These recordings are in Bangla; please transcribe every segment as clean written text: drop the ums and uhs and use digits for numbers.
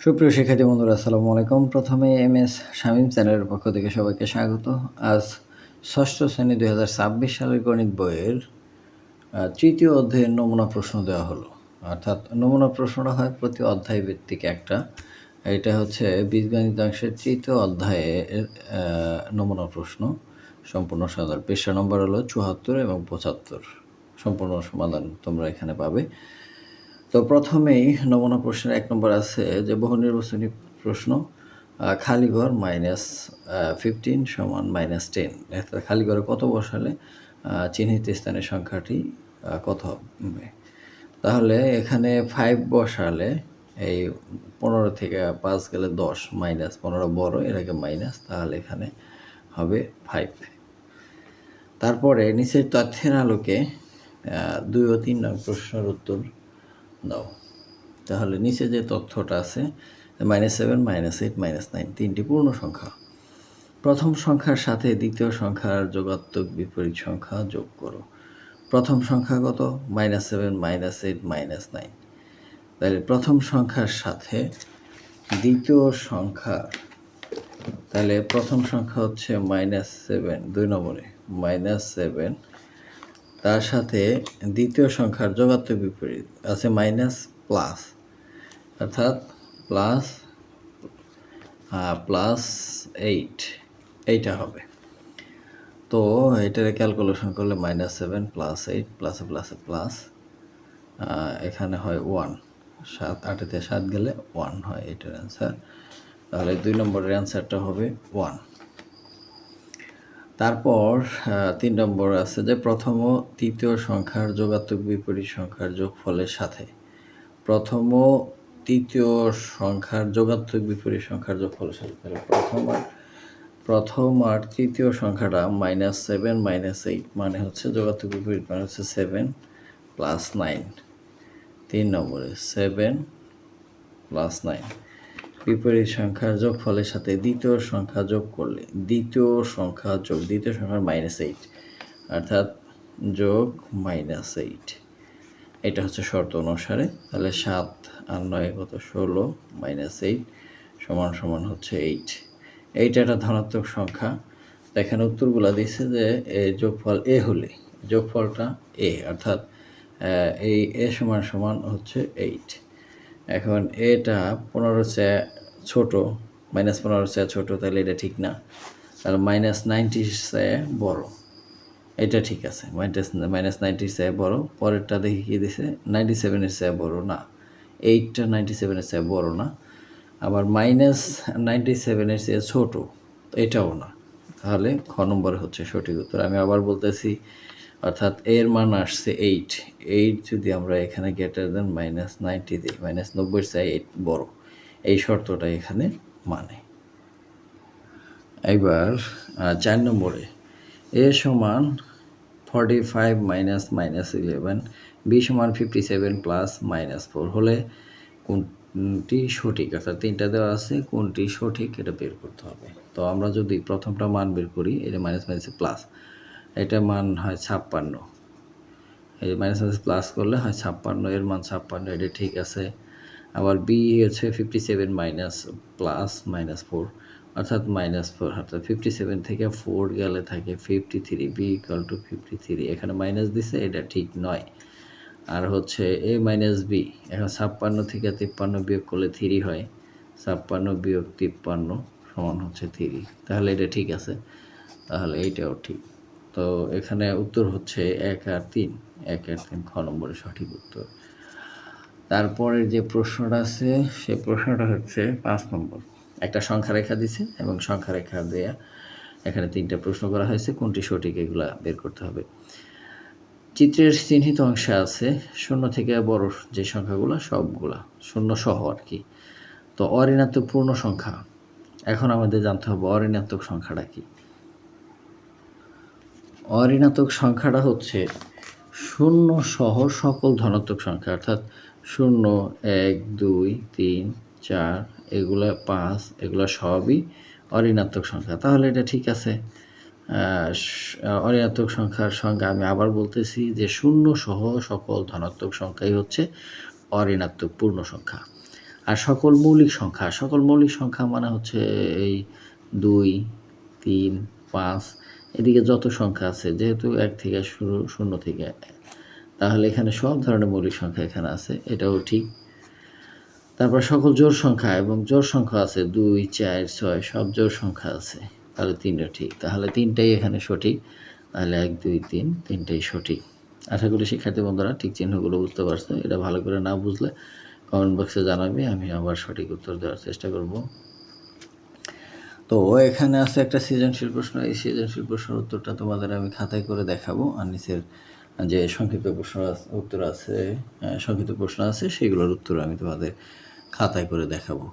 সুপ্রিয় শিক্ষার্থী বন্ধুরা, আসসালামু আলাইকুম। প্রথমে এমএস শামীম চ্যানেলের পক্ষ থেকে সবাইকে স্বাগত। আজ ষষ্ঠ শ্রেণী 2026 সালের গণিত বইয়ের তৃতীয় অধ্যায়ের নমুনা প্রশ্ন দেওয়া হলো। অর্থাৎ নমুনা প্রশ্নটা হয় প্রতি অধ্যায় ভিত্তিক একটা। এটা হচ্ছে বীজগণিতাংশের তৃতীয় অধ্যায়ের নমুনা প্রশ্ন, সম্পূর্ণ সমাধান। পৃষ্ঠা নম্বর হলো 74 এবং 75। সম্পূর্ণ সমাধান তোমরা এখানে পাবে। তো প্রথমেই নমুনা প্রশ্নের 1 নম্বর আছে যে বহু নির্বাচনী প্রশ্ন, খালি ঘর -15 সমান -10। অর্থাৎ খালি ঘরে কত বসালে চিহ্নিত স্থানের সংখ্যাটি কত হবে? তাহলে এখানে 5 বসালে এই 15 থেকে 5 গেলে 10, -15 বড়, এর আগে মাইনাস, তাহলে এখানে হবে 5। তারপরে নিচের তথ্যের আলোকে 2 ও 3 নং প্রশ্নের উত্তর দাও। তাহলে নিচে যে তথ্যটা আছে -7, -8, -9 তিনটি পূর্ণ সংখ্যা। প্রথম সংখ্যার সাথে দ্বিতীয় সংখ্যার যোগাত্মক বিপরীত সংখ্যা যোগ করো। প্রথম সংখ্যা কত? -7, -8, -9। তাহলে প্রথম সংখ্যার সাথে দ্বিতীয় সংখ্যা, তাহলে প্রথম সংখ্যা হচ্ছে -7, 2 নম্বরে -7, তার সাথে দ্বিতীয় সংখ্যার যোগাত্মক বিপরীত আছে মাইনাস প্লাস, অর্থাৎ +8 এইটা হবে। তো এটারে ক্যালকুলেশন করলে -7 +8 প্লাসে প্লাসে প্লাস, এখানে হয় 1, 7 8-তে 7 গেলে 1 হয় এটার অ্যান্সার। তাহলে 2 নম্বরের অ্যান্সারটা হবে 1। তারপর 3 নম্বর আছে যে প্রথম ও তৃতীয় সংখ্যার যোগাত্মক বিপরীত সংখ্যার যোগফলের সাথে প্রথম ও তৃতীয় সংখ্যার যোগাত্মক বিপরীত সংখ্যার যোগফলের সাথে, তাহলে প্রথম আর তৃতীয় সংখ্যাটা -7 -8 মানে হচ্ছে যোগাত্মক বিপরীত মানে হচ্ছে 7 + 9। 3 নম্বরে 7 + 9 বিপরীত সংখ্যার যোগফলের সাথে দ্বিতীয় সংখ্যা যোগ করলে দ্বিতীয় সংখ্যার -8, অর্থাৎ যোগ -8, এটা হচ্ছে শর্ত অনুসারে। তাহলে 7 আর 9 কত? 16 -8 সমান হচ্ছে 8। এইটা একটা ধনাত্মক সংখ্যা। এখানে উত্তরগুলো দিচ্ছে যে যোগফল এ হলে যোগফলটা এ, অর্থাৎ এই এ সমান হচ্ছে 8। এখন এটা 15 চেয়ে ছোট, -15 চেয়ে ছোট, তাহলে এটা ঠিক না। তাহলে -90 চেয়ে বড়, এটা ঠিক আছে। -90 চেয়ে বড়। পরেরটা দেখি কি দিছে, 97 এর চেয়ে বড় না, 8টা 97 এর চেয়ে বড় না, আবার -97 এর চেয়ে ছোট, এটাও না। তাহলে খ নম্বরে হচ্ছে সঠিক উত্তর। আমি আবার বলতেছি, অর্থাৎ এর মান আসছে 8 যদি আমরা এখানে গ্রেটার দেন -90 দিই, -90 চেয়ে 8 বড়, এই শর্তটা এখানে মানে। এবার 4 নম্বরে a সমান 45 -11, b সমান 57 + -4 হলে কোনটি সঠিক? অর্থাৎ 3টা দেওয়া আছে, কোনটি সঠিক এটা বের করতে হবে। তো আমরা যদি প্রথমটা মান বের করি, এটা মাইনাস প্লাস, এটা মান হয় 56, এই মাইনাস প্লাস করলে হয় 56, এর মান 56, এটা ঠিক আছে। আবার বি হচ্ছে 57 +-4, অর্থাৎ -4, অর্থাৎ 57 থেকে 4 গেলে থাকে 53, বি = 53, এখানে মাইনাস দিছে, এটা ঠিক নয়। আর হচ্ছে a - b, এখন 56 থেকে 53 বিয়োগ করলে 3 হয়, 56 - 53 সমান হচ্ছে 3, তাহলে এটা ঠিক আছে, তাহলে এইটাও ঠিক। তো এখানে উত্তর হচ্ছে 1 আর 3, 1 আর 3 খ নম্বরে সঠিক উত্তর। তারপরে যে প্রশ্নটা আছে সেই প্রশ্নটা হচ্ছে 5 নম্বর। একটা সংখ্যা রেখা দিছে এবং সংখ্যা রেখা দেয়া এখানে 3টা প্রশ্ন করা হয়েছে, কোনটি সঠিক এগুলা বের করতে হবে। চিত্রের চিহ্নিত অংশে আছে 0 থেকে বড় যে সংখ্যাগুলো সবগুলা 0 সহ আর কি। তো অঋণাত্মক পূর্ণ সংখ্যা, এখন আমাদের জানতে হবে অঋণাত্মক সংখ্যাটা কি। অঋণাত্মক সংখ্যাটা হচ্ছে 0 সহ সকল ধনাত্মক সংখ্যা, অর্থাৎ 0, 1, 2, 3, 4, এগুলা 5, এগুলা সবই অঋণাত্মক সংখ্যা। তাহলে এটা ঠিক আছে। অঋণাত্মক সংখ্যার সংখ্যা আমি আবার বলতেছি যে 0 সহ সকল ধনাত্মক সংখ্যাই হচ্ছে অঋণাত্মক পূর্ণ সংখ্যা। আর সকল মৌলিক সংখ্যা মানে হচ্ছে এই 2, 3, 5 এদিকে যত সংখ্যা আছে, যেহেতু 1 থেকে শুরু, 0 থেকে, তাহলে এখানে সব ধরনের মৌলিক সংখ্যা এখানে আছে, এটাও ঠিক। তারপর সকল জোড় সংখ্যা এবং জোড় সংখ্যা আছে 2, 4, 6 সব জোড় সংখ্যা আছে, তাহলে 3টা ঠিক। তাহলে 3টাই এখানে সঠিক, তাহলে 1, 2, 3 3টাই সঠিক। আশা করি শিক্ষার্থী বন্ধুরা ঠিক চিহ্নগুলো বুঝতে পারছো। এটা ভালো করে না বুঝলে কমেন্ট বক্সে জানাবে, আমি আবার সঠিক উত্তর দেওয়ার চেষ্টা করব। তো এখানে আছে একটা সৃজনশীল প্রশ্ন, এই সৃজনশীল প্রশ্নের উত্তরটা তোমাদের আমি খাতায় করে দেখাবো, আর নিচের যে সংক্ষিপ্ত প্রশ্ন আছে সেগুলোর উত্তর আমি তোমাদের খাতায় করে দেখাবো।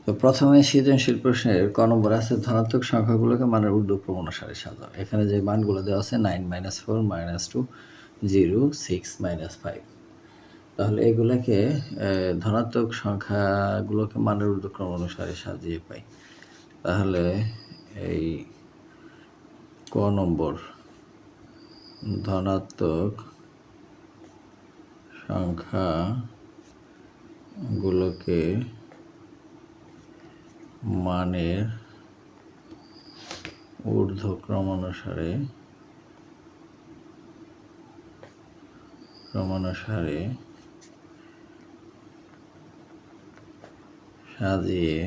তো প্রথমে সৃজনশীল প্রশ্নের ক নম্বর আছে, ধনাত্মক সংখ্যাগুলোকে মানের ঊর্ধ্বক্রম অনুসারে সাজাও। এখানে যে মানগুলো দেওয়া আছে 9, -4, -2, 0, 6, -5, তাহলে এগুলোকে ধনাত্মক সংখ্যাগুলোকে মানের ঊর্ধ্বক্রম অনুসারে সাজিয়ে পাই। তাহলে এই ক নম্বর, ধনাত্মক সংখ্যাগুলোকে মানের ঊর্ধ্বক্রম অনুসারে সাজিয়ে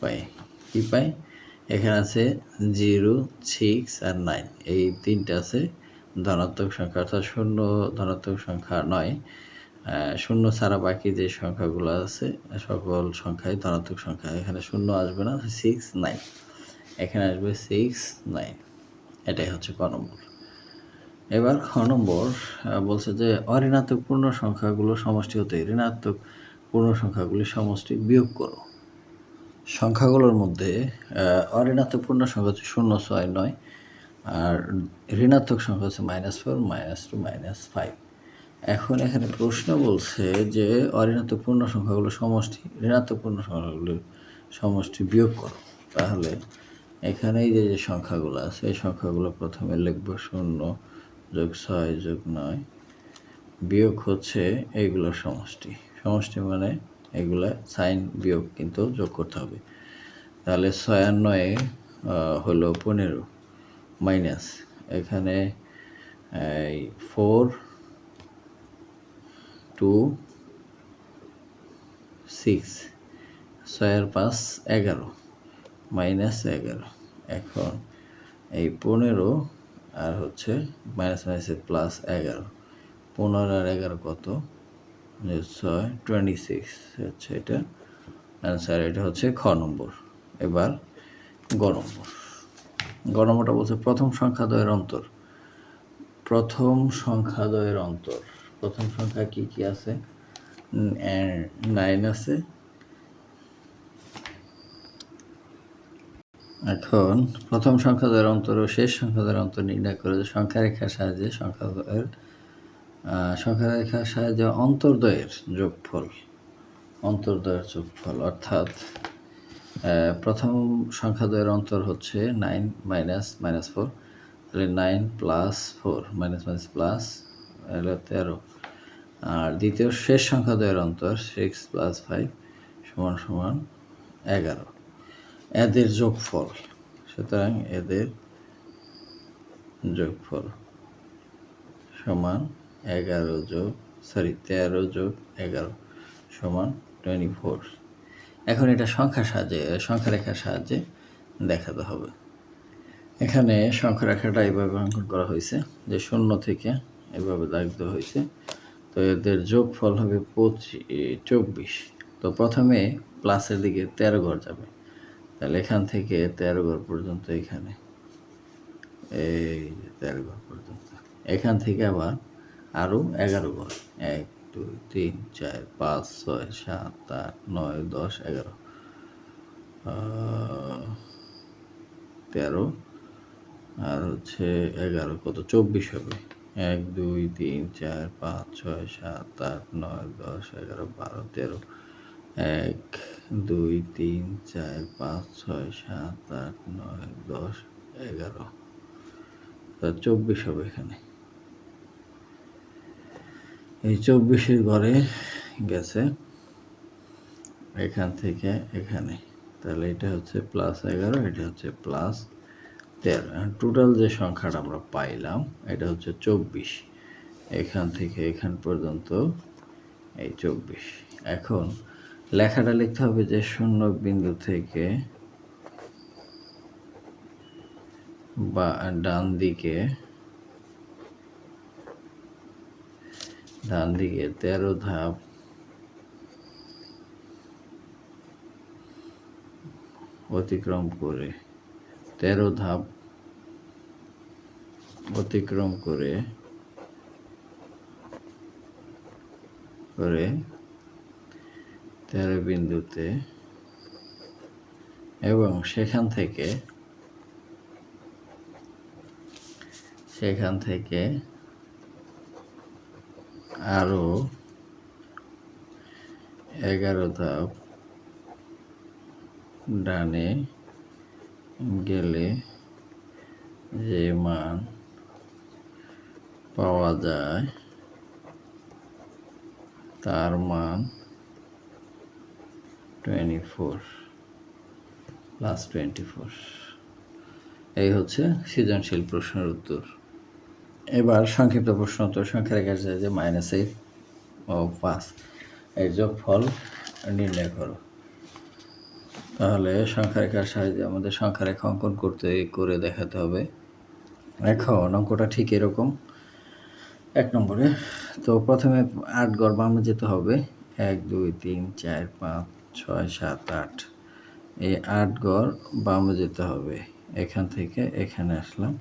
পাই। কি পাই? এখানে আছে 0, 6 আর 9, এই 3টা আছে ধনাত্মক সংখ্যা, অর্থাৎ 0 ধনাত্মক সংখ্যা নয়, 0 ছাড়া বাকি যে সংখ্যাগুলো আছে সকল সংখ্যাই ধনাত্মক সংখ্যা। এখানে 0 আসবে না, 6, 9, এখানে আসবে 6, 9, এটাই হচ্ছে ক নম্বর। এবার খ নম্বর বলছে যে অঋণাত্মক পূর্ণ সংখ্যাগুলো সমষ্টি হতে ঋণাত্মক পূর্ণ সংখ্যাগুলির সমষ্টি বিয়োগ করো। সংখ্যাগুলোর মধ্যে অঋণাত্মক পূর্ণ সংখ্যা হচ্ছে 0, 6, 9, আর ঋণাত্মক সংখ্যা হচ্ছে -4, -2, -5। এখন এখানে প্রশ্ন বলছে যে অঋণাত্মক পূর্ণ সংখ্যাগুলোর সমষ্টি ঋণাত্মক পূর্ণ সংখ্যাগুলোর সমষ্টি বিয়োগ করো। তাহলে এখানে এই যে সংখ্যাগুলো আছে, এই সংখ্যাগুলো প্রথমে লিখব 0 + 6 + 9 বিয়োগ হচ্ছে এইগুলোর সমষ্টি। সমষ্টি মানে এগুলা সাইন বিয়োগ কিন্তু যোগ করতে হবে। তাহলে 6 আর 9 হলো 15, মাইনাস এখানে 4, 2, 6, 6 আর 5 11, -11। এখন এই 15 আর হচ্ছে মাইনাস প্লাস 11, 15 আর 11 কত? 6, 26 হচ্ছে এটা অ্যান্সার। এটা হচ্ছে খ নম্বর। এবার গ নম্বর। গ নম্বরটা বলছে প্রথম সংখ্যাদ্বয়ের অন্তর। প্রথম সংখ্যা কি কি আছে? 9 আছে। এখন প্রথম সংখ্যাদ্বয়ের অন্তর ও শেষ সংখ্যাদ্বয়ের অন্তর নির্ণয় করে সংখ্যা রেখার সাহায্যে অন্তর্দ্বয়ের যোগফল, অর্থাৎ প্রথম সংখ্যাদ্বয়ের অন্তর হচ্ছে 9 - -4, তাহলে 9 + 4 প্লাস 13, আর দ্বিতীয় শেষ সংখ্যাদ্বয়ের অন্তর 6 + 5 = 11, এদের যোগফল। সুতরাং এদের যোগফল সমান 13 + 11 সমান 24। এখন এটা সংখ্যা রেখার সাহায্যে দেখাতে হবে। এখানে সংখ্যা রেখাটা এইভাবে অঙ্কন করা হয়েছে যে 0 থেকে এভাবে দাগ দেওয়া হয়েছে। তো এদের যোগফল হবে 24। তো প্রথমে প্লাসের দিকে 13 ঘর যাবে, তাহলে এখান থেকে 13 ঘর পর্যন্ত, এখানে এই 13 ঘর পর্যন্ত, এখান থেকে আবার আরও 11 ঘর, 1, 2, 3, 4, 5, 6, 7, 8, 9, 10, 11, 13 আর হচ্ছে 11 কত? 24 হবে। 1, 2, 3, 4, 5, 6, 7, 8, 9, 10, 11, 12, 13, 1, 2, 3, 4, 5, 6, 7, 8, 9, 10, 11, 24 হবে এখানে। এই 24-এর ঘরে গেছে এখান থেকে এখানে, তাহলে এটা হচ্ছে +11, এটা হচ্ছে +13। টোটাল যে সংখ্যাটা আমরা পাইলাম এটা হচ্ছে 24। এখান থেকে এখান পর্যন্ত এই 24। এখন লেখাটা লিখতে হবে যে শূন্য বিন্দু থেকে বা ডান দিকে 13 ধাপ অতিক্রম করে 13 ধাপ অতিক্রম করে 13 বিন্দুতে এবং সেখান থেকে আরো 11 ধাপ ডানে গেলে যে মান পাওয়া যায় তার মান 24 +24। এই হচ্ছে সৃজনশীল প্রশ্নের উত্তর। এবার সংক্ষিপ্ত প্রশ্ন উত্তর। সংখ্যা রেখার সাহায্যে -8 ও 5 এর যোগফল নির্ণয় করো। তাহলে সংখ্যা রেখার সাহায্যে আমাদের সংখ্যা রেখা অঙ্কন করে দেখাতে হবে। এখন অঙ্কটা ঠিক এরকম। 1 নম্বরে তো প্রথমে 8 ঘর বামে যেতে হবে। 1 2 3 4 5 6 7 8, এই 8 ঘর বামে যেতে হবে। এখান থেকে এখানে আসলাম।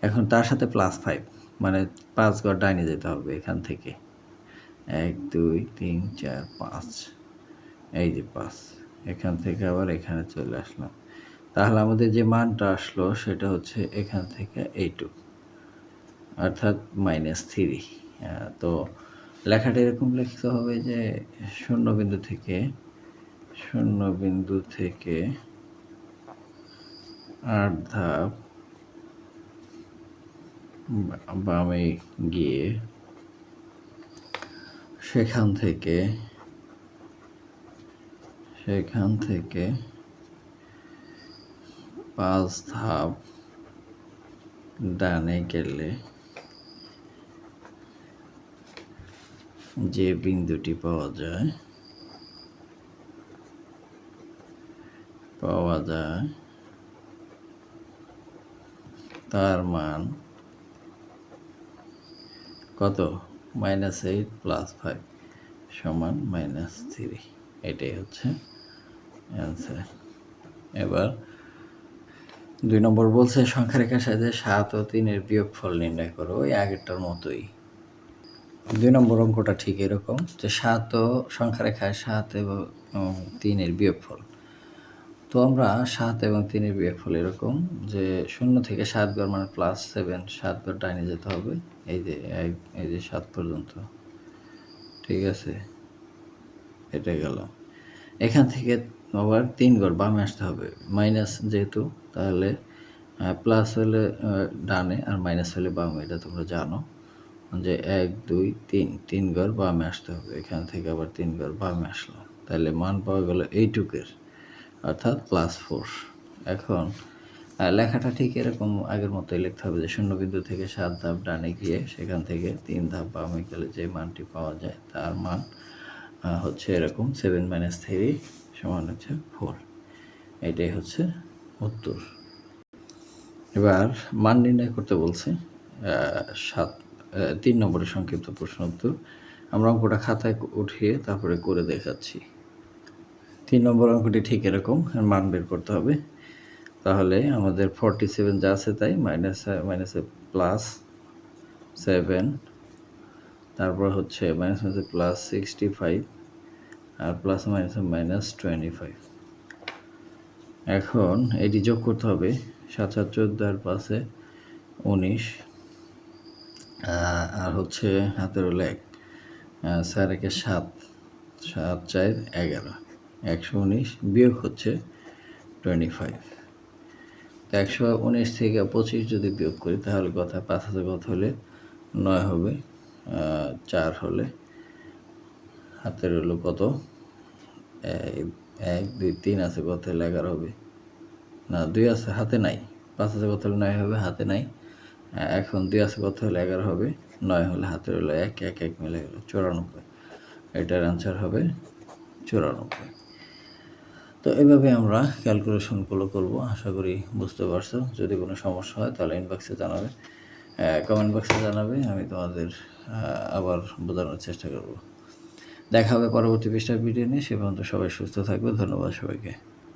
এখন তার সাথে +5, মানে 5 ঘর ডাইনে যেতে হবে এখান থেকে। 1 2 3 4 5, এই যে 5। এখান থেকে আবার এখানে চলে আসলাম। তাহলে আমাদের যে মানটা আসলো সেটা হচ্ছে এখান থেকে এইটুকু, অর্থাৎ -3। তো লেখাটা এরকম লিখতে হবে যে শূন্য বিন্দু থেকে 8 ধাপ বামে গিয়ে সেখান থেকে 5 ধাপ ডানে গেলে যে বিন্দুটি পাওয়া যায় তার মান কত? -8 + 5 সমান -3। এটাই হচ্ছে অ্যান্সার। এবার 2 নম্বর বলছে সংখ্যা রেখার সাহায্যে 7 ও 3 এর বিয়োগফল নির্ণয় করো। ওই আগেরটার মতোই। 2 নম্বর অঙ্কটা ঠিক এরকম যে সংখ্যা রেখায় 7 এবং 3 এর বিয়োগফল। তো আমরা 7 এবং 3 এর বিয়োগফল এরকম যে 0 থেকে 7 ঘর মানে +7, 7 ঘর ডাইনে যেতে হবে। এই যে 7 পর্যন্ত, ঠিক আছে, এটা গেল। এখান থেকে আবার 3 ঘর বামে আসতে হবে, মাইনাস যেহেতু, তাহলে প্লাস হলে ডানে আর মাইনাস হলে বামে, এটা তোমরা জানো যে 1 2 3 ঘর বামে আসতে হবে। এখান থেকে আবার 3 ঘর বামে আসলো, তাহলে মান পাওয়া গেল এইটুকের, অর্থাৎ +4। এখন লেখাটা ঠিক এরকম আগের মতোই লিখতে হবে যে শূন্য বিন্দু থেকে 7 ধাপ ডানে গিয়ে সেখান থেকে 3 ধাপ বামে গেলে যে মানটি পাওয়া যায় তার মান হচ্ছে এরকম 7 - 3 সমান হচ্ছে 4। এটাই হচ্ছে উত্তর। এবার মান নির্ণয় করতে বলছে 3 নম্বরের সংক্ষিপ্ত প্রশ্ন উত্তর। আমরা অঙ্কটা খাতায় উঠিয়ে তারপরে করে দেখাচ্ছি। 3 নম্বর অঙ্কটি ঠিক এরকম, মান বের করতে হবে। তাহলে আমাদের 47 যা আছে তাই মাইনাসে +7, তারপর হচ্ছে +65 আর প্লাস মাইনাসে -25। এখন এটি যোগ করতে হবে। 7 7 14 আর 5 19, আর হচ্ছে হাতের হলো 1, 4 1 7, 7 4 11, 119 বিয়োগ হচ্ছে 25। তো 119 থেকে 25 যদি বিয়োগ করি তাহলে 5 হাতে কত হলে 9 হবে, 4 হলে হাতের হলো কত 1 2 3 আছে, কত হলে 11 হবে? না, 2 আছে, হাতে নাই। 5 আছে, কত হলে 9 হবে? হাতে নাই। এখন 2 আছে, কত হলে 11 হবে? 9 হলে হাতে রইল 1, 1 1 মিলে গেল 94। এটার অ্যান্সার হবে 94। তো এভাবে আমরা ক্যালকুলেশনগুলো করব। আশা করি বুঝতে পারছো। যদি কোনো সমস্যা হয় তাহলে ইনবক্সে জানাবে, কমেন্ট বক্সে জানাবে। আমি তোমাদের আবার বোঝানোর চেষ্টা করব। দেখা হবে পরবর্তী পৃষ্ঠার ভিডিও নিয়ে। সে পর্যন্ত সবাই সুস্থ থাকবে। ধন্যবাদ সবাইকে।